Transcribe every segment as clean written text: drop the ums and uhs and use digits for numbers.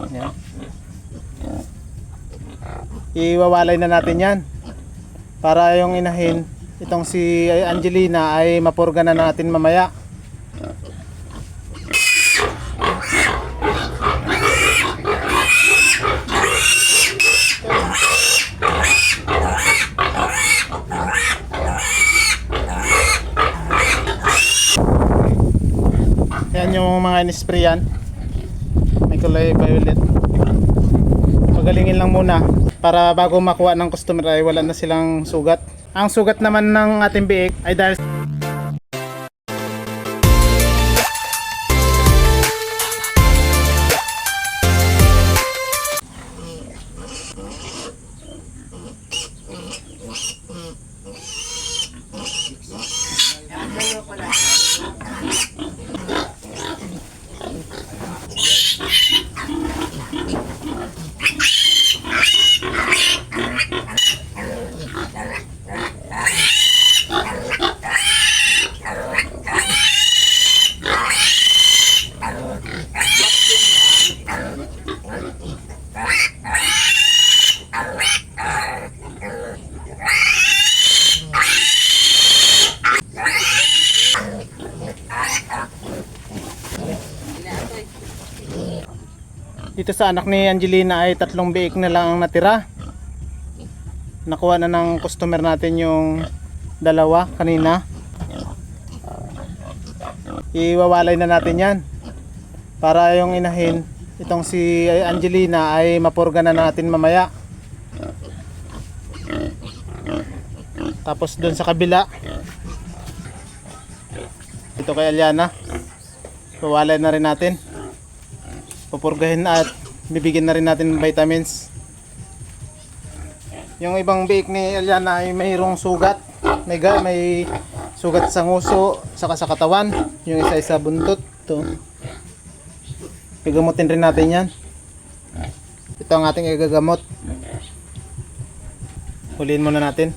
Yan. Iwawalay na natin yan para yung inahin, itong si Angelina ay mapurga na natin mamaya. Yan yung mga in-sprayan, may kulay violet. Pagalingin lang muna para bago makuha ng customer ay wala na silang sugat. Ang sugat naman ng ating biik ay dahil dito sa anak ni Angelina ay 3 biik na lang ang natira. Nakuha na ng customer natin yung 2 kanina. Iwawalay na natin yan para yung inahin, itong si Angelina ay mapurga na natin mamaya. Tapos doon sa kabila, ito kay Aliana, iwawalay na rin natin, pupurgahin at bibigyan na rin natin vitamins. Yung ibang biik ni Aliana ay mayroong sugat, may sugat sa nguso saka sa katawan, yung isa-isa buntot to. Pigamutin rin natin yan. Ito ang ating igagamot. Huliin muna natin.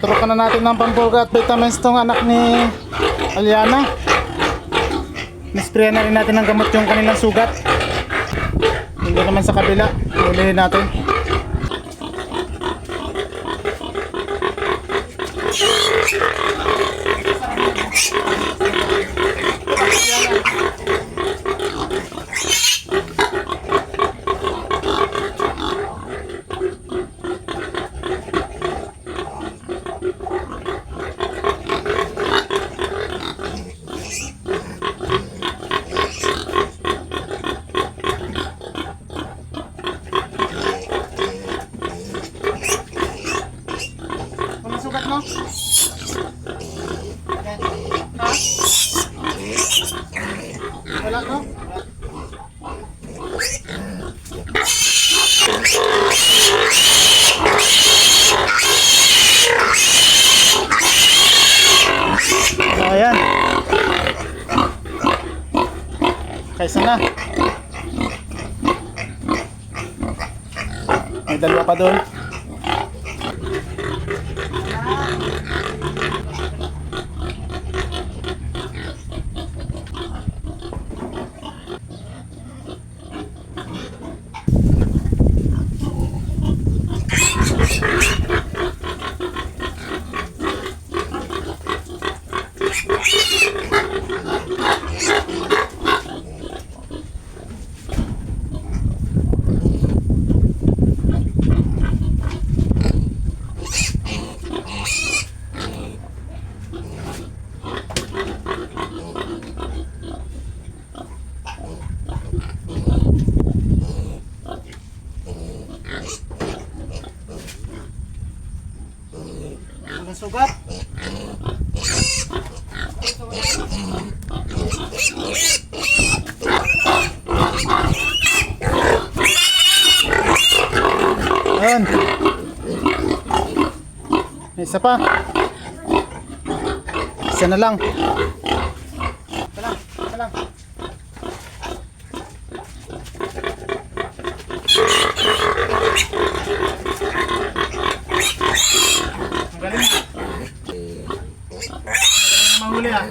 Turukan na natin ng pampurga at vitamins tong anak ni Aliana. Nisprayan na rin natin ng gamot yung kanilang sugat. Hindi naman sa kabila. Ulihin natin. Sugat mo? Ha? Wala no? Ayan. Kaysa na. May dalawa pa doon. Sugat. Ayan. May isa pa. Isa na lang. Isa lang. Isa lang. Magaling na. Magaling na mahuli ah.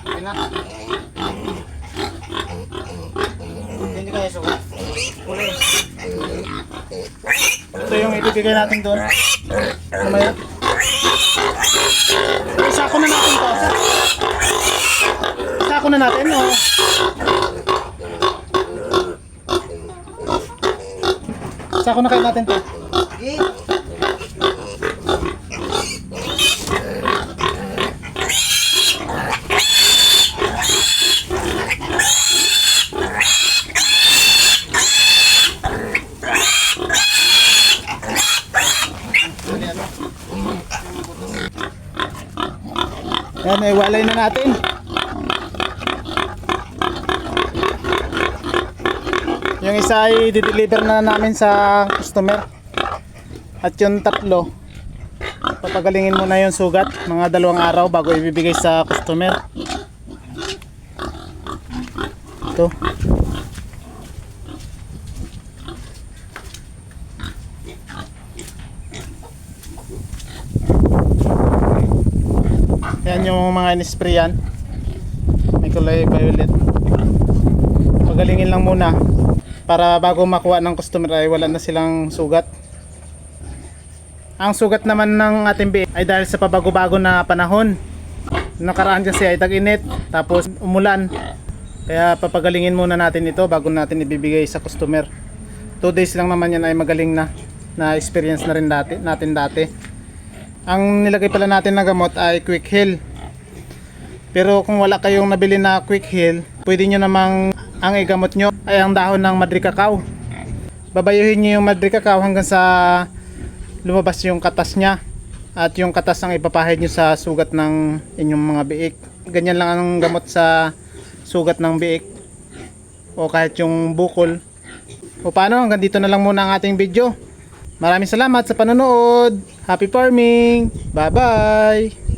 Okay na. Hindi kaya sugat. Uli. Ito yung ibibigay natin doon. Mamaya. Isako na natin to. Isako na natin o. Isako na kayo natin to. Yan, iwalay na natin. Yung isa ay di-deliver na namin sa customer. At yung tatlo, papagalingin muna yung sugat. Mga 2 araw bago ibibigay sa customer. Ito. Yan yung mga inisprayan. May kulay violet. Pagalingin lang muna para bago makuha ng customer ay wala na silang sugat. Ang sugat naman ng ating biik ay dahil sa pabago-bago na panahon. Nakaraan kasi ay tag-init tapos umulan. Kaya papagalingin muna natin ito bago natin ibibigay sa customer. 2 days lang naman yan ay magaling na. Na experience na rin natin dati. Ang nilagay pala natin na gamot ay Quick Heal. Pero kung wala kayong nabili na Quick Heal, pwede nyo namang ang igamot nyo ay ang dahon ng Madre Cacao. Babayuhin nyo yung Madre Cacao hanggang sa lumabas yung katas nya. At yung katas ang ipapahid nyo sa sugat ng inyong mga biik. Ganyan lang ang gamot sa sugat ng biik. O kahit yung bukol. O paano, hanggang dito na lang muna ang ating video. Maraming salamat sa panonood. Happy farming. Bye-bye.